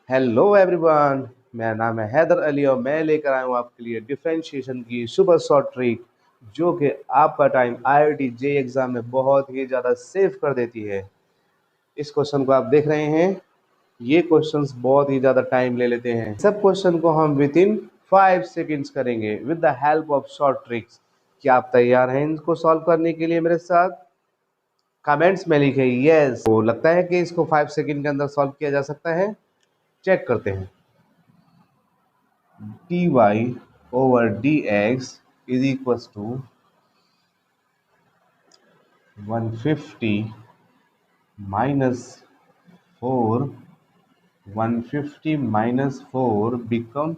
Hello everyone, मेरा नाम है हैदर अली और मैं लेकर आया हूँ आपके लिए डिफरेंशिएशन की सुपर शॉर्ट ट्रिक जो कि आपका टाइम आईआईटी जे एग्ज़ाम में बहुत ही ज़्यादा सेव कर देती है। इस क्वेश्चन को आप देख रहे हैं, ये क्वेश्चंस बहुत ही ज़्यादा टाइम ले लेते हैं। सब क्वेश्चन को हम विद इन 5 सेकेंड्स करेंगे with the help of short tricks. क्या आप तैयार हैं इनको सॉल्व करने के लिए मेरे साथ? कमेंट्स में लिखे यस। तो लगता है कि इसको 5 सेकेंड के अंदर सॉल्व किया जा सकता है। चेक करते हैं। dy/dx is equals to 150 minus 4. 150 minus 4 become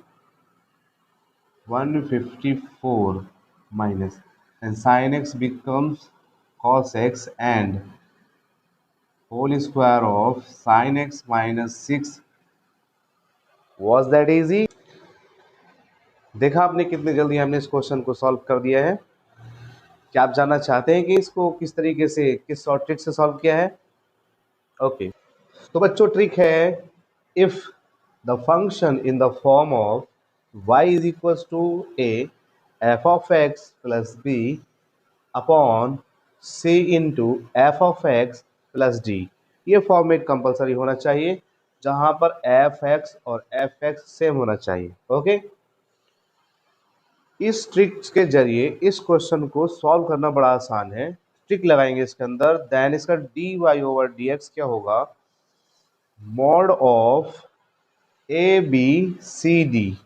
154 minus, and sin x becomes cos x, and whole square of sin x minus 6. Was that easy? देखा आपने कितनी जल्दी हमने इस क्वेश्चन को सॉल्व कर दिया है। क्या आप जानना चाहते हैं कि इसको किस तरीके से, किस शॉर्ट ट्रिक से सॉल्व किया है? ओके, तो बच्चों ट्रिक है, if the function in the form of y is equals to a f of x plus b upon c into F of X plus D, ये फॉर्मेट कंपलसरी होना चाहिए जहां पर एफ एक्स और F X same होना चाहिए। Okay, इस trick के जरिए इस क्वेश्चन को सॉल्व करना बड़ा आसान है। ट्रिक लगाएंगे इसके अंदर, देन इसका dy ओवर dx क्या होगा, mod of A B C D,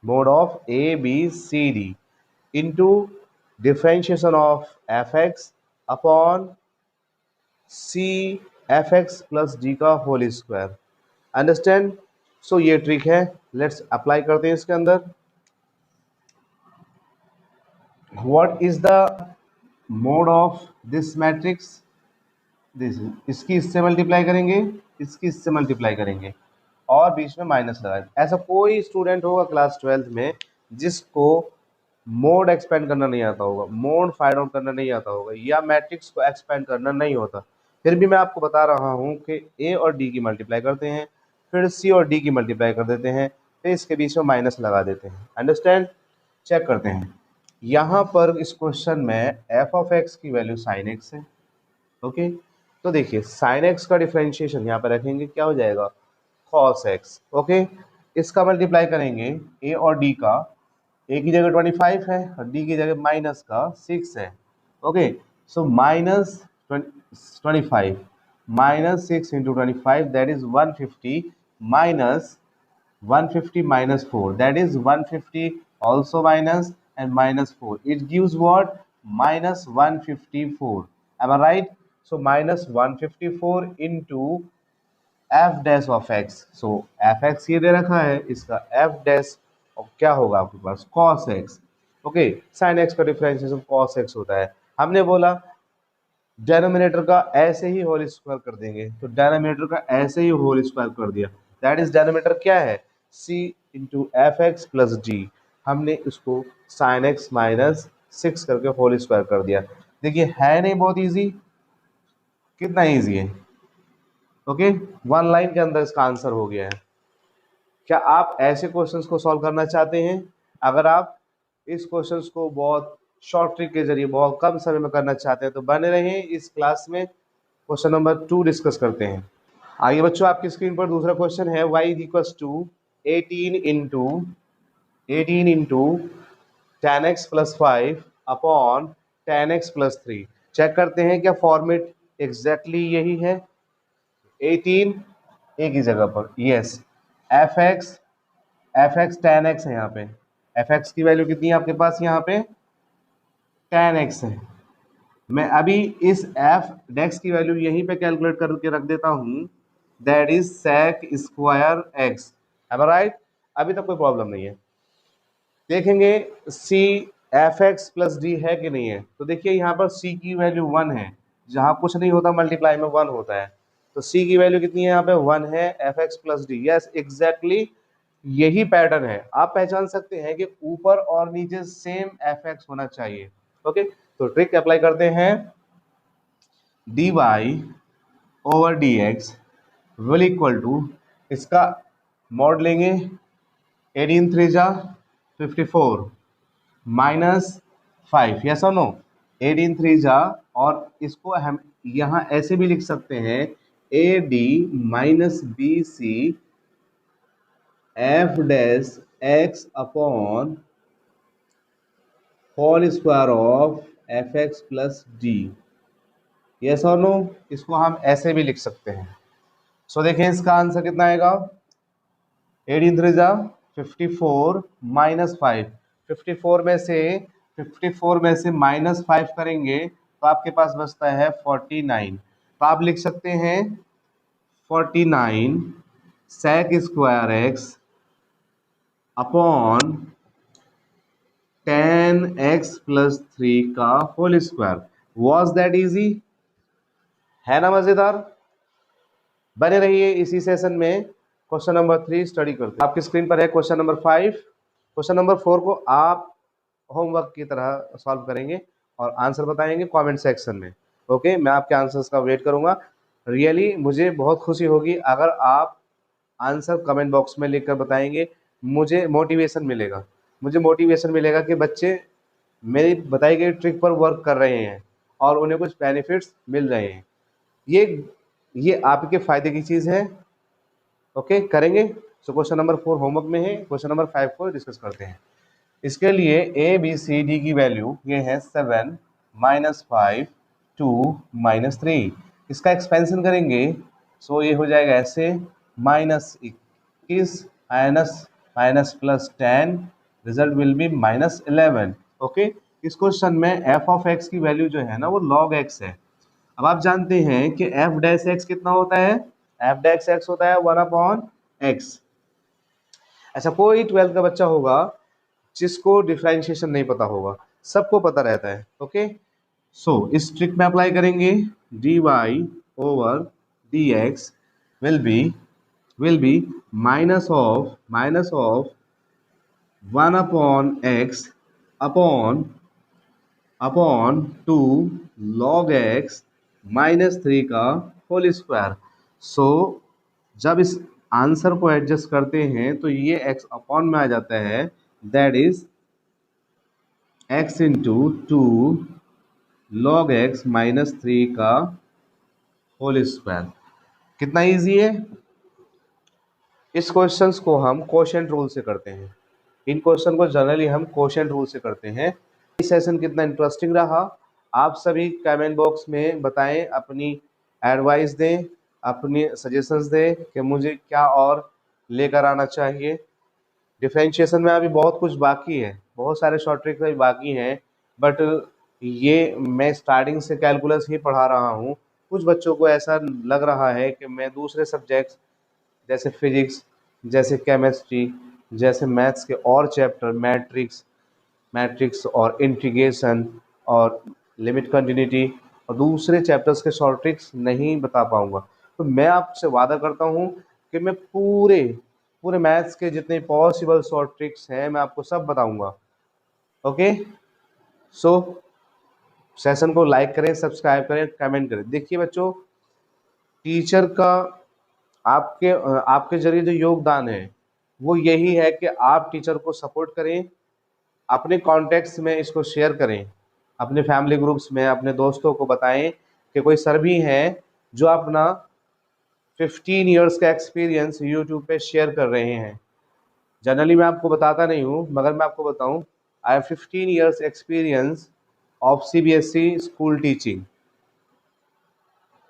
mod of a b c d into differentiation of fx upon c fx plus d का होल स्क्वायर। अंडरस्टैंड? सो ये ट्रिक है, लेट्स अप्लाई करते हैं इसके अंदर। What is the mode of this matrix? This, इसकी इससे multiply करेंगे, इसकी इससे मल्टीप्लाई करेंगे और बीच में माइनस लगाए। ऐसा कोई स्टूडेंट होगा क्लास 12th में जिसको मोड एक्सपेंड करना नहीं आता होगा, मोड फाइंड आउट करना नहीं आता होगा, या मैट्रिक्स को एक्सपेंड करना नहीं होता। फिर भी मैं आपको बता रहा हूँ कि ए और डी की मल्टीप्लाई करते हैं, फिर सी और डी की मल्टीप्लाई कर देते हैं, फिर इसके बीच में माइनस लगा देते हैं। अंडरस्टैंड? चेक करते हैं। यहाँ पर इस क्वेश्चन में एफ ऑफ एक्स की वैल्यू साइन एक्स है। ओके, तो देखिए साइन एक्स का डिफरेंशिएशन यहाँ पर रखेंगे, क्या हो जाएगा, कॉस एक्स। ओके, इसका मल्टीप्लाई करेंगे ए और डी का, ए की जगह 25 है और डी की जगह माइनस का 6 है। Okay, so minus 25 minus 6 into 25 that is 150 minus 150 minus 4 that is 150 also minus and minus 4, it gives what, minus 154. Am I right? So minus 154 into f dash of x, so fx ये दे रखा है, इसका f dash और क्या होगा आपके पास, cos x। Okay, sin x का differentiation cos x होता है। हमने बोला डेनोमिनेटर का ऐसे ही होल स्क्वायर कर देंगे, तो डेनोमिनेटर का ऐसे ही होल स्क्वायर कर दिया, दैट इज डेनोमिनेटर क्या है, c into F X plus D. हमने इसको साइन एक्स माइनस 6 करके होल स्क्वायर कर दिया। देखिए है नहीं बहुत इजी, कितना इजी है। ओके, वन लाइन के अंदर इसका आंसर हो गया है। क्या आप ऐसे क्वेश्चंस को सॉल्व करना चाहते हैं? अगर आप इस क्वेश्चंस को बहुत शॉर्ट ट्रिक के जरिए बहुत कम समय में करना चाहते हैं तो बने रहें इस क्लास में। क्वेश्चन नंबर 2 डिस्कस करते हैं। आइए बच्चों, आपकी स्क्रीन पर दूसरा क्वेश्चन है, y is equals to 18 into tan x plus 5 upon tan x plus 3। Check करते हैं क्या फॉर्मेट एग्जैक्टली यही है। 18 ए की जगह पर yes, F x tan x है, यहाँ पे एफ एक्स की वैल्यू कितनी है आपके पास, यहाँ पे tan x है। मैं अभी इस एफ डेक्स की वैल्यू यहीं पे कैलकुलेट करके रख देता हूँ, that is sec square X. Am I right? अभी तक कोई प्रॉब्लम नहीं है। देखेंगे C F X plus D है कि नहीं है, तो देखिए यहाँ पर सी की वैल्यू 1 है, जहाँ कुछ नहीं होता मल्टीप्लाई में 1 होता है, तो सी की वैल्यू कितनी है यहाँ पे, 1 है, F X plus D. Yes exactly यही पैटर्न है। आप पहचान सकते हैं कि ऊपर और नीचे सेम एफ एक्स होना चाहिए। ओके, तो ट्रिक अप्लाई करते हैं, dy over dx will equal to, इसका मॉड लेंगे, 18 3 जा 54 -5, यस और नो, 18 3 जा, और इसको हम यहाँ ऐसे भी लिख सकते हैं AD - BC f dash x upon whole square of fx plus d, yes और नो, इसको हम ऐसे भी लिख सकते हैं। सो देखें इसका आंसर कितना आएगा, 18 3 जा 54 -5, 54 में से -5 करेंगे तो आपके पास बचता है 49। तो आप लिख सकते हैं 49 sec square x upon 10x plus 3 का whole square. Was that easy? है ना मजेदार? बने रहिए इसी सेशन में। क्वेश्चन नंबर 3 स्टडी करते हैं। आपकी स्क्रीन पर है क्वेश्चन नंबर 5। क्वेश्चन नंबर 4 को आप होमवर्क की तरह सॉल्व करेंगे और आंसर बताएंगे कमेंट सेक्शन में। ओके, मैं आपके आंसर्स का वेट करूंगा। रियली मुझे बहुत खुशी होगी अगर आप आंसर कमेंट बॉक्स में लिखकर बताएंगे। मुझे मोटिवेशन मिलेगा कि बच्चे मेरी बताई गई ट्रिक पर वर्क कर रहे हैं और उन्हें कुछ बेनिफिट्स मिल रहे हैं। ये आपके फायदे की चीज़ है। ओके, करेंगे। सो क्वेश्चन नंबर 4 होमवर्क में है, क्वेश्चन नंबर 5 को डिस्कस करते हैं। इसके लिए ABCD की वैल्यू ये है 7 -5 2 -3। इसका एक्सपेंशन करेंगे सो ये हो जाएगा ऐसे -21 minus plus 10, result will be -11। Okay, इस क्वेश्चन में f ऑफ x की वैल्यू जो है ना वो log x है। अब आप जानते हैं कि f डैश x कितना होता है, f डैश x होता है 1/x। अच्छा, कोई 12th का बच्चा होगा जिसको डिफरेंशिएशन नहीं पता होगा, सबको पता रहता है। ओके, सो इस ट्रिक में अप्लाई करेंगे, dy/dx will be minus of 1/x upon 2 log x -3 का होल स्क्वायर। सो जब इस आंसर को एडजस्ट करते हैं तो ये x अपॉन में आ जाता है, that is x into 2 log x -3 का होल स्क्वायर। कितना इजी है। इस क्वेश्चंस को हम कोशेंट रूल से करते हैं। इन क्वेश्चन को जनरली हम कोशेंट रूल से करते हैं। ये सेशन कितना इंटरेस्टिंग रहा आप सभी कमेंट बॉक्स में बताएं, अपनी एडवाइस दें, अपनी सजेशंस दें कि मुझे क्या और लेकर आना चाहिए। डिफरेंशिएशन में अभी बहुत कुछ बाकी है, बहुत सारे शॉर्ट ट्रिक्स अभी बाकी हैं, बट ये मैं स्टार्टिंग से कैलकुलस ही पढ़ा रहा हूँ। कुछ बच्चों को ऐसा लग रहा है कि मैं दूसरे सब्जेक्ट्स जैसे फिजिक्स, जैसे केमिस्ट्री, जैसे मैथ्स के और चैप्टर मैट्रिक्स और इंटीग्रेशन और लिमिट कंटिन्यूटी और दूसरे चैप्टर्स के शॉर्ट ट्रिक्स नहीं बता पाऊंगा। तो मैं आपसे वादा करता हूं कि मैं पूरे मैथ्स के जितने पॉसिबल शॉर्ट ट्रिक्स हैं मैं आपको सब बताऊंगा। ओके, सो सेशन को लाइक करें, सब्सक्राइब करें, कमेंट करें। देखिए बच्चों, टीचर का आपके जरिए जो योगदान है वो यही है कि आप टीचर को सपोर्ट करें, अपने कॉन्टेक्ट्स में इसको शेयर करें, अपने फैमिली ग्रुप्स में अपने दोस्तों को बताएं कि कोई सर भी हैं जो अपना 15 इयर्स का एक्सपीरियंस यूट्यूब पे शेयर कर रहे हैं। जनरली मैं आपको बताता नहीं हूँ, मगर मैं आपको बताऊँ, I have 15 years experience of CBSE school teaching.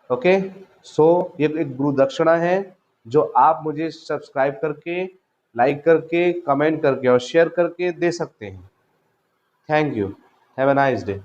Okay, so ये एक गुरु दक्षिणा है जो आप मुझे सब्सक्राइब करके, लाइक करके, कमेंट करके और शेयर करके दे सकते हैं। Thank you, have a nice day.